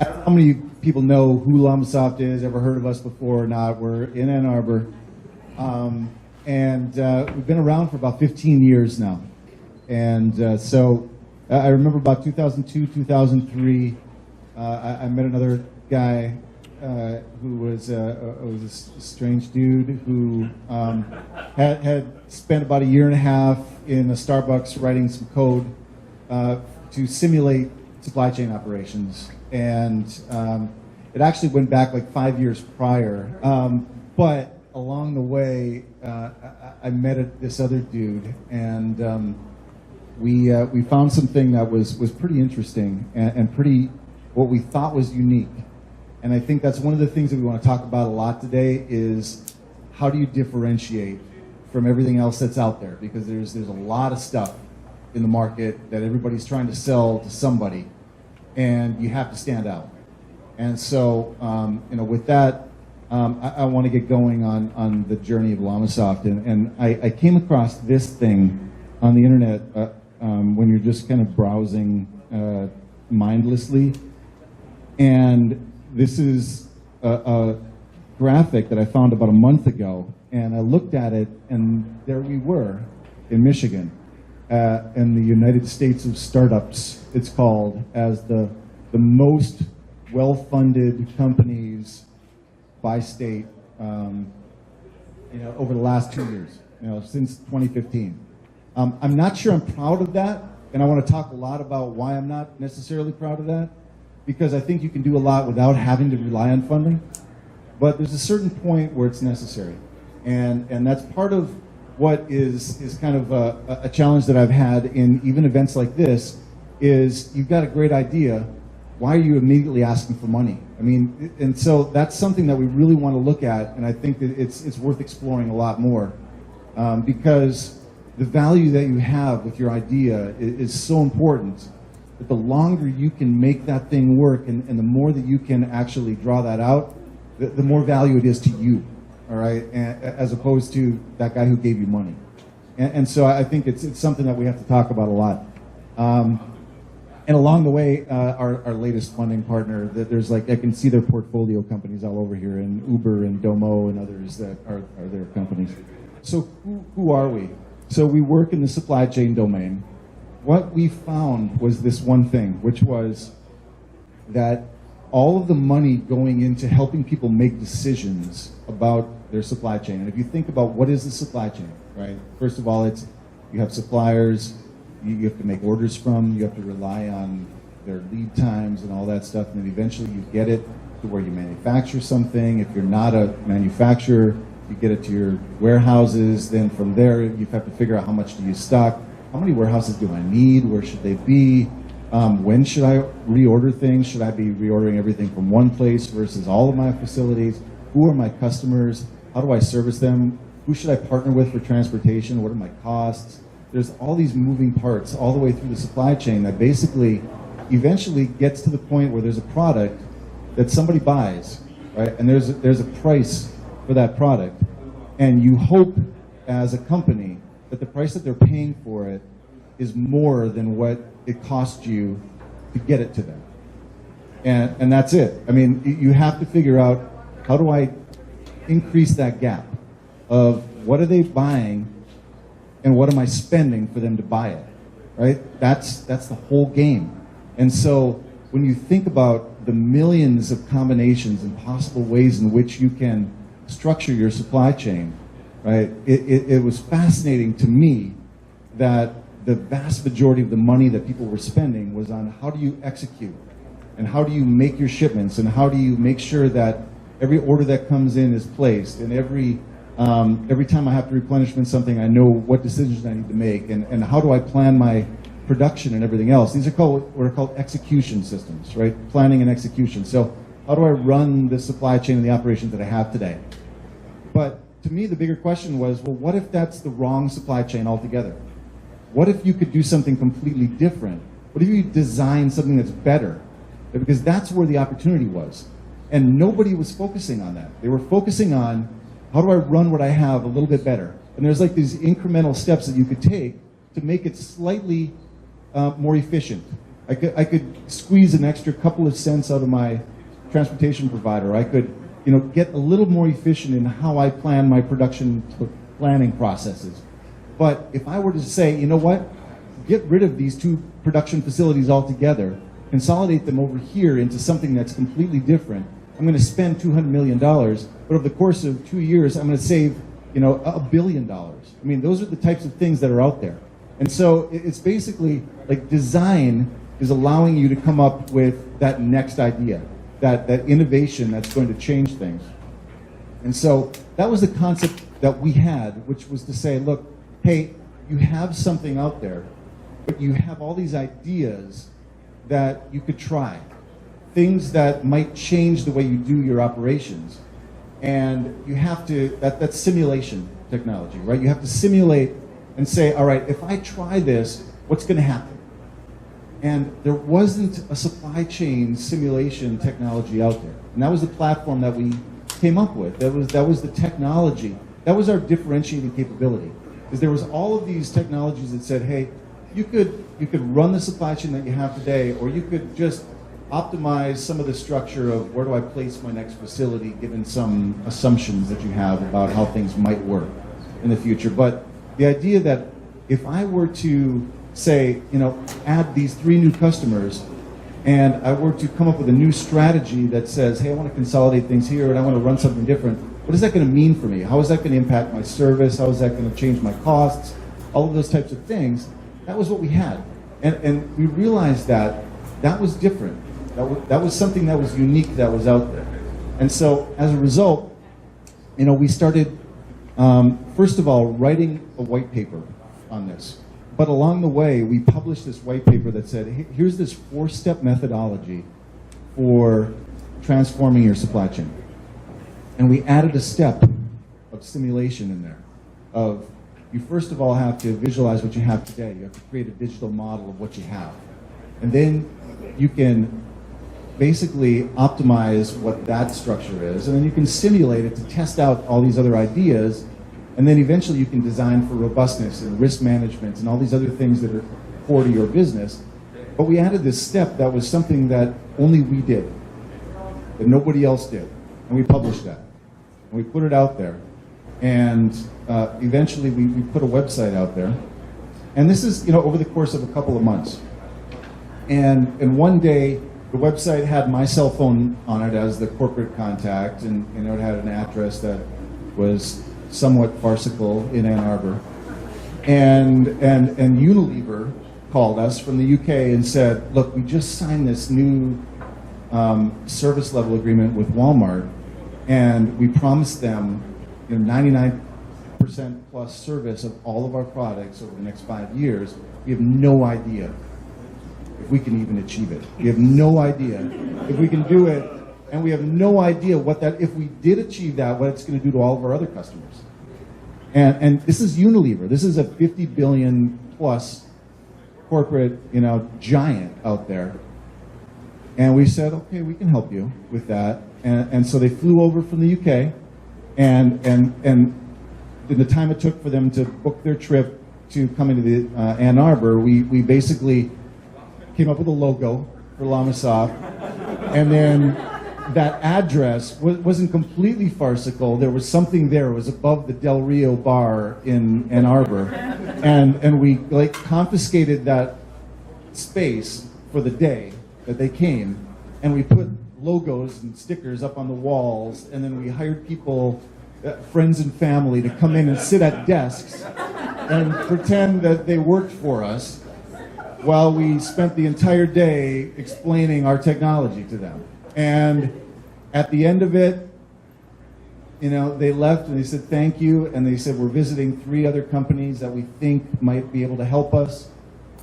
How many people know who Llamasoft is, ever heard of us before or not? We're in Ann Arbor. We've been around for about 15 years now. So I remember about 2002, 2003, I met another guy who was a strange dude who had spent about a year and a half in a Starbucks writing some code to simulate supply chain operations. And it actually went back like 5 years prior. But along the way, I met this other dude, and we found something that was pretty interesting and pretty what we thought was unique. And I think that's one of the things that we want to talk about a lot today is how do you differentiate from everything else that's out there? Because there's a lot of stuff in the market that everybody's trying to sell to somebody, and you have to stand out. And so, with that, I want to get going on the journey of Llamasoft. And I came across this thing on the internet when you're just kind of browsing mindlessly. And this is a graphic that I found about a month ago. And I looked at it, and there we were in Michigan, in the United States of Startups, it's called, as the most well-funded companies by state, over the last 2 years, since 2015. I'm not sure I'm proud of that, and I want to talk a lot about why I'm not necessarily proud of that, because I think you can do a lot without having to rely on funding, but there's a certain point where it's necessary, and that's part of what is kind of a challenge that I've had in even events like this, is you've got a great idea, why are you immediately asking for money? And so that's something that we really want to look at, and I think that it's worth exploring a lot more, because the value that you have with your idea is so important that the longer you can make that thing work and the more that you can actually draw that out, the more value it is to you, all right, as opposed to that guy who gave you money. And so I think it's something that we have to talk about a lot. And along the way, our latest funding partner, there's I can see their portfolio companies all over here, and Uber and Domo and others that are their companies. So who are we? So we work in the supply chain domain. What we found was this one thing, which was that all of the money going into helping people make decisions about their supply chain. And if you think about what is the supply chain, right? First of all, you have suppliers, you have to make orders from, you have to rely on their lead times and all that stuff, and then eventually you get it to where you manufacture something. If you're not a manufacturer, you get it to your warehouses. Then from there, you have to figure out how much do you stock, how many warehouses do I need, where should they be, when should I reorder things, should I be reordering everything from one place versus all of my facilities, who are my customers, how do I service them, who should I partner with for transportation, what are my costs. There's all these moving parts all the way through the supply chain that basically eventually gets to the point where there's a product that somebody buys, right? And there's a price for that product. And you hope as a company that the price that they're paying for it is more than what it cost you to get it to them. And that's it. You have to figure out, how do I increase that gap of what are they buying and what am I spending for them to buy it, right? That's the whole game. And so when you think about the millions of combinations and possible ways in which you can structure your supply chain, right? It was fascinating to me that the vast majority of the money that people were spending was on how do you execute and how do you make your shipments and how do you make sure that every order that comes in is placed, and every time I have to replenish something, I know what decisions I need to make, and how do I plan my production and everything else. These are what are called execution systems, right? Planning and execution. So how do I run the supply chain and the operations that I have today? But to me, the bigger question was, well, what if that's the wrong supply chain altogether? What if you could do something completely different? What if you design something that's better? Because that's where the opportunity was. And nobody was focusing on that. They were focusing on, how do I run what I have a little bit better? And there's these incremental steps that you could take to make it slightly more efficient. I could squeeze an extra couple of cents out of my transportation provider. I could, get a little more efficient in how I plan my production planning processes. But if I were to say, you know what, get rid of these two production facilities altogether, consolidate them over here into something that's completely different, I'm going to spend $200 million, but over the course of 2 years, I'm going to save, $1 billion. I mean, those are the types of things that are out there. And so it's basically like design is allowing you to come up with that next idea, that innovation that's going to change things. And so that was the concept that we had, which was to say, look, hey, you have something out there, but you have all these ideas that you could try, things that might change the way you do your operations. And you have to, that's simulation technology, right? You have to simulate and say, all right, if I try this, what's going to happen? And there wasn't a supply chain simulation technology out there. And that was the platform that we came up with. That was the technology. That was our differentiating capability. Because there was all of these technologies that said, hey, you could run the supply chain that you have today, or you could just optimize some of the structure of where do I place my next facility given some assumptions that you have about how things might work in the future. But the idea that if I were to say, add these 3 new customers, and I were to come up with a new strategy that says, hey, I want to consolidate things here and I want to run something different, what is that going to mean for me? How is that going to impact my service? How is that going to change my costs? All of those types of things. That was what we had. And we realized that was different. That was something that was unique that was out there. And so as a result, we started, first of all, writing a white paper on this. But along the way, we published this white paper that said, here's this 4-step methodology for transforming your supply chain. And we added a step of simulation in there. Of you first of all have to visualize what you have today. You have to create a digital model of what you have. And then you can basically optimize what that structure is. And then you can simulate it to test out all these other ideas. And then eventually you can design for robustness and risk management and all these other things that are core to your business. But we added this step that was something that only we did, that nobody else did. And we published that. And we put it out there. And eventually we put a website out there. And this is, over the course of a couple of months. And one day, the website had my cell phone on it as the corporate contact, and it had an address that was somewhat farcical in Ann Arbor. And Unilever called us from the UK and said, look, we just signed this new service level agreement with Walmart, and we promised them 99% plus service of all of our products over the next 5 years. We have no idea if we can even achieve it. We have no idea if we can do it, and we have no idea if we did achieve that, what it's going to do to all of our other customers. And this is Unilever. This is a 50 billion plus corporate, giant out there. And we said, okay, we can help you with that. And so they flew over from the UK, and in the time it took for them to book their trip to come into the Ann Arbor, we basically came up with a logo for La Massaf, and then that address wasn't completely farcical. There was something there. It was above the Del Rio bar in Ann Arbor, and we confiscated that space for the day that they came, and we put logos and stickers up on the walls, and then we hired people, friends and family, to come in and sit at desks and pretend that they worked for us, while we spent the entire day explaining our technology to them. And at the end of it, they left and they said thank you, and they said we're visiting 3 other companies that we think might be able to help us.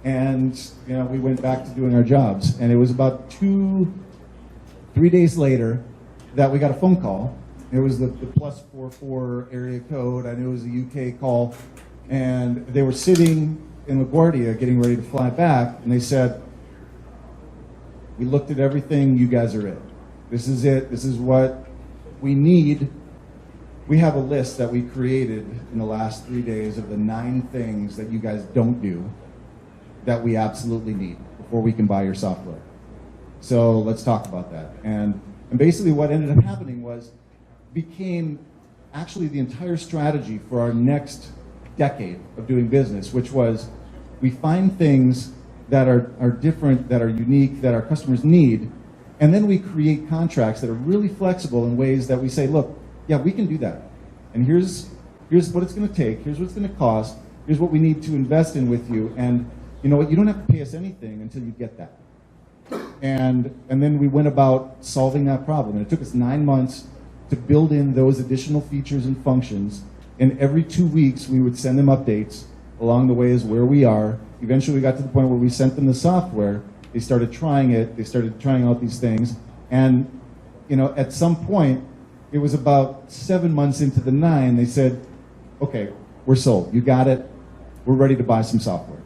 And we went back to doing our jobs. And it was about 2-3 days later that we got a phone call. It was the +44 area code. I knew it was a UK call. And they were sitting in LaGuardia getting ready to fly back, and they said, we looked at everything, you guys are it. This is it, this is what we need. We have a list that we created in the last 3 days of the 9 things that you guys don't do that we absolutely need before before we can buy your software. So let's talk about that. And basically what ended up happening became actually the entire strategy for our next decade of doing business, which was we find things that are different, that are unique, that our customers need, and then we create contracts that are really flexible in ways that we say, look, yeah, we can do that. And here's what it's going to take, here's what it's going to cost, here's what we need to invest in with you, and you know what, you don't have to pay us anything until you get that. And then we went about solving that problem. And it took us 9 months to build in those additional features and functions. And every 2 weeks, we would send them updates along the way as where we are. Eventually, we got to the point where we sent them the software. They started trying it. They started trying out these things. And you know, at some point, it was about 7 months into the 9, they said, okay, we're sold. You got it. We're ready to buy some software.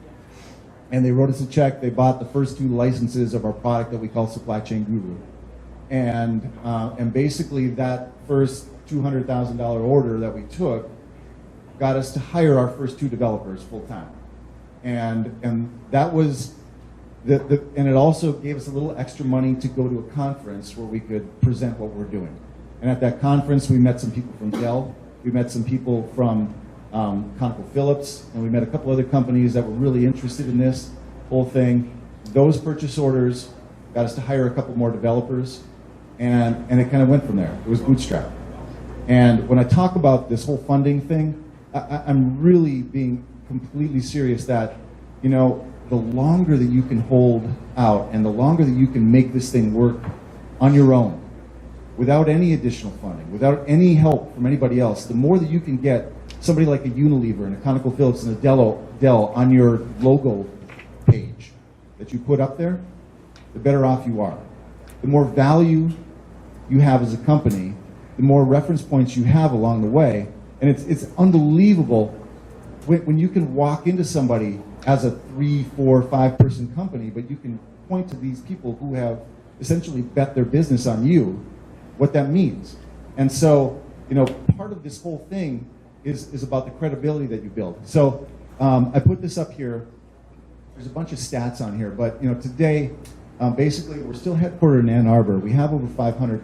And they wrote us a check. They bought the first 2 licenses of our product that we call Supply Chain Guru. And basically that first $200,000 order that we took got us to hire our first 2 developers full time. And that was and it also gave us a little extra money to go to a conference where we could present what we're doing. And at that conference, we met some people from Dell. We met some people from ConocoPhillips, and we met a couple other companies that were really interested in this whole thing. Those purchase orders got us to hire a couple more developers, and it kind of went from there. It was bootstrap. And when I talk about this whole funding thing, I'm really being completely serious that, you know, the longer that you can hold out and the longer that you can make this thing work on your own, without any additional funding, without any help from anybody else, the more that you can get somebody like a Unilever and a ConocoPhillips and a Dell on your logo page that you put up there, the better off you are. The more value you have as a company, the more reference points you have along the way. And it's unbelievable when you can walk into somebody as a 3, 4, 5 person company, but you can point to these people who have essentially bet their business on you, what that means. And so, you know, part of this whole thing is about the credibility that you build. So I put this up here. There's a bunch of stats on here, but you know, today, basically, we're still headquartered in Ann Arbor. We have over 500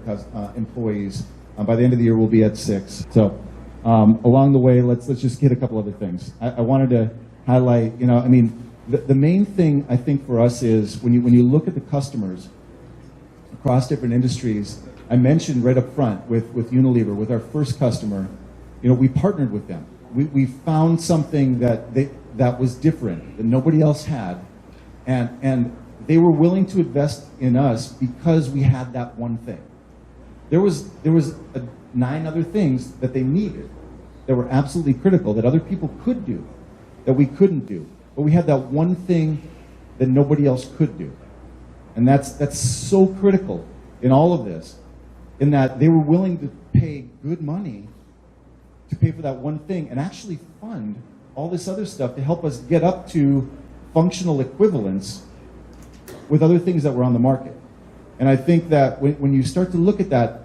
employees. By the end of the year, we'll be at 6. So along the way, let's just hit a couple other things. I wanted to highlight, you know, I mean, the main thing I think for us is when you look at the customers across different industries. I mentioned right up front with Unilever, with our first customer, you know, we partnered with them. We found something that was different, that nobody else had, and they were willing to invest in us because we had that one thing. There was 9 other things that they needed that were absolutely critical that other people could do, that we couldn't do. But we had that one thing that nobody else could do. And that's so critical in all of this, in that they were willing to pay good money to pay for that one thing and actually fund all this other stuff to help us get up to functional equivalence with other things that were on the market. And I think that when you start to look at that,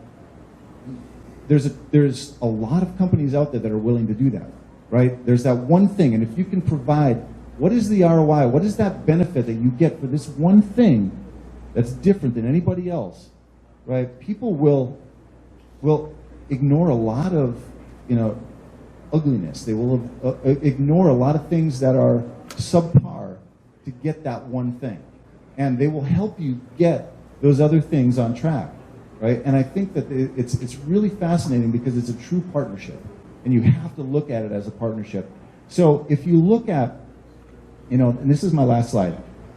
there's a lot of companies out there that are willing to do that, right? There's that one thing, and if you can provide, what is the ROI? What is that benefit that you get for this one thing that's different than anybody else, right? People will ignore a lot of, you know, ugliness. They will ignore a lot of things that are subpar to get that one thing. And they will help you get those other things on track, right? And I think that it's really fascinating because it's a true partnership, and you have to look at it as a partnership. So if you look at, you know, and this is my last slide,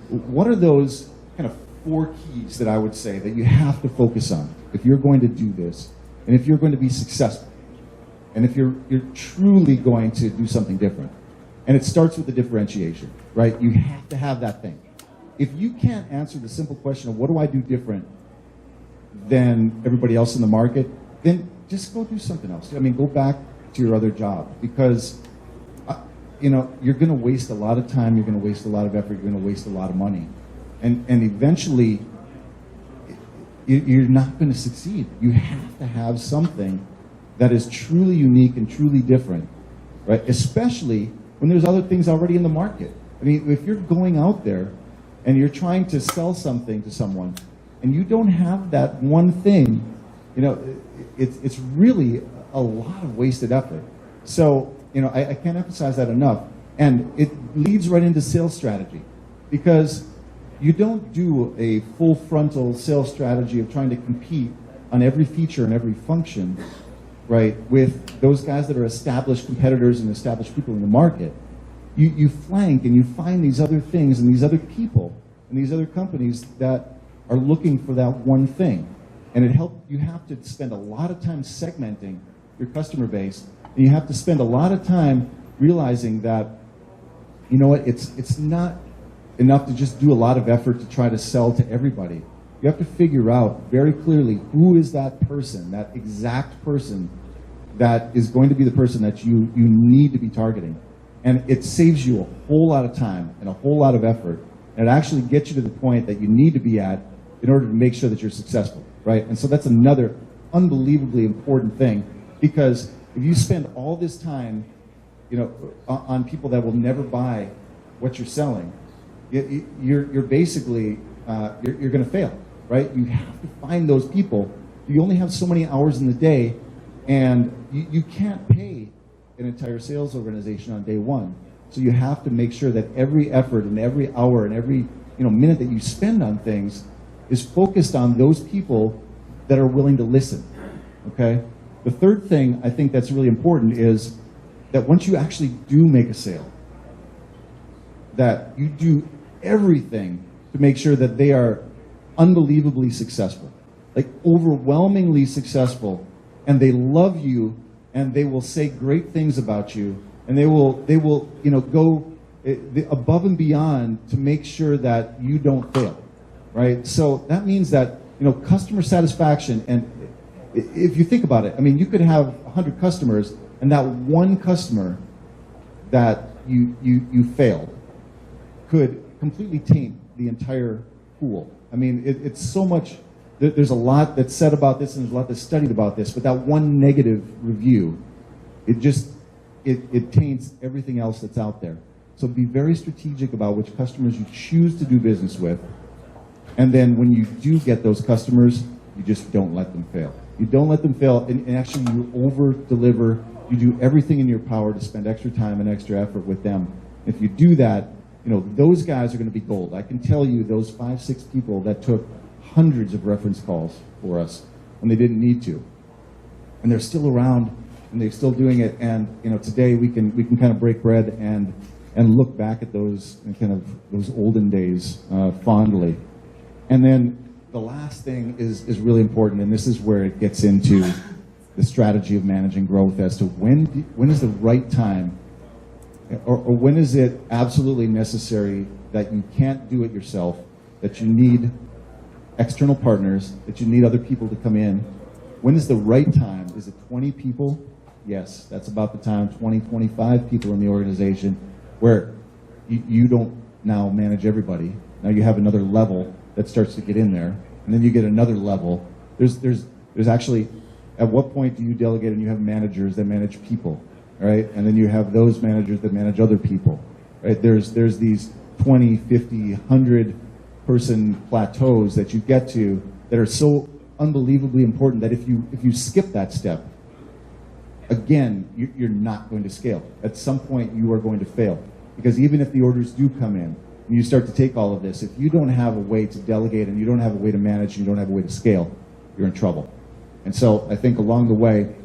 what are those kind of 4 keys that I would say that you have to focus on if you're going to do this, and if you're going to be successful, and if you're truly going to do something different? And it starts with the differentiation, right? You have to have that thing. If you can't answer the simple question of what do I do different than everybody else in the market, then just go do something else. I mean, go back to your other job, because you know, you're going to waste a lot of time, you're going to waste a lot of effort, you're going to waste a lot of money, and eventually you're not going to succeed. You have to have something that is truly unique and truly different, right? Especially when there's other things already in the market. I mean, if you're going out there and you're trying to sell something to someone, and you don't have that one thing, it's really a lot of wasted effort. So, I can't emphasize that enough. And it leads right into sales strategy, because you don't do a full frontal sales strategy of trying to compete on every feature and every function, right, with those guys that are established competitors and established people in the market. You flank and you find these other things and these other people and these other companies that are looking for that one thing. And you have to spend a lot of time segmenting your customer base, and you have to spend a lot of time realizing that, it's not enough to just do a lot of effort to try to sell to everybody. You have to figure out very clearly who is that person, that exact person that is going to be the person that you need to be targeting. And it saves you a whole lot of time and a whole lot of effort, and it actually gets you to the point that you need to be at in order to make sure that you're successful, right? And so that's another unbelievably important thing, because if you spend all this time, on people that will never buy what you're selling, you're basically, you're going to fail, right? You have to find those people. You only have so many hours in the day, and you can't pay an entire sales organization on day one. So you have to make sure that every effort and every hour and every minute that you spend on things is focused on those people that are willing to listen, okay? The third thing I think that's really important is that once you actually do make a sale, that you do everything to make sure that they are unbelievably successful, like overwhelmingly successful, and they love you, and they will say great things about you, and they will go above and beyond to make sure that you don't fail, right? So that means that customer satisfaction, and if you think about it, I mean, you could have 100 customers, and that one customer that you failed could completely taint the entire pool. I mean, it's so much. There's a lot that's said about this, and there's a lot that's studied about this. But that one negative review, it taints everything else that's out there. So be very strategic about which customers you choose to do business with, and then when you do get those customers, you just don't let them fail. You don't let them fail, and actually you over-deliver. You do everything in your power to spend extra time and extra effort with them. If you do that, those guys are going to be gold. I can tell you those 5-6 people that took hundreds of reference calls for us when they didn't need to, and they're still around and they're still doing it. And today we can kind of break bread and look back at those olden days fondly. And then the last thing is really important, and this is where it gets into the strategy of managing growth as to when is the right time, or when is it absolutely necessary that you can't do it yourself, that you need external partners, that you need other people to come in. When is the right time? Is it 20 people? Yes, that's about the time, 20, 25 people in the organization, where you don't now manage everybody. Now you have another level that starts to get in there, and then you get another level. There's actually, at what point do you delegate and you have managers that manage people, right? And then you have those managers that manage other people, right? There's these 20, 50, 100 person plateaus that you get to that are so unbelievably important that if you skip that step, again, you're not going to scale. At some point, you are going to fail, because even if the orders do come in and you start to take all of this, if you don't have a way to delegate and you don't have a way to manage and you don't have a way to scale, you're in trouble. And so I think along the way,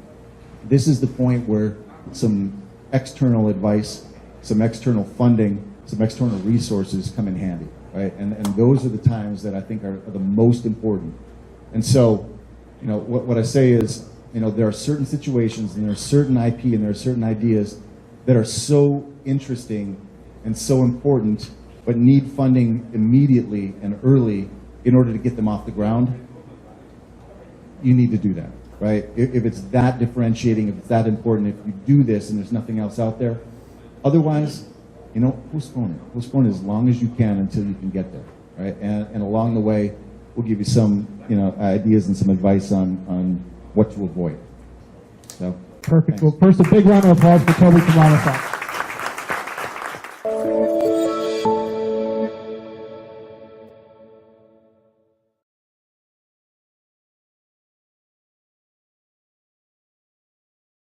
this is the point where some external advice, some external funding, some external resources come in handy, right? And those are the times that I think are the most important. And so, what I say is, there are certain situations and there are certain IP and there are certain ideas that are so interesting and so important, but need funding immediately and early in order to get them off the ground. You need to do that, right? If it's that differentiating, if it's that important, if you do this and there's nothing else out there, otherwise, postpone it. Postpone it as long as you can until you can get there, right? And along the way, we'll give you some, ideas and some advice on what to avoid. So, perfect. thanks. Well, first, a big round of applause for Toby from Renaissance.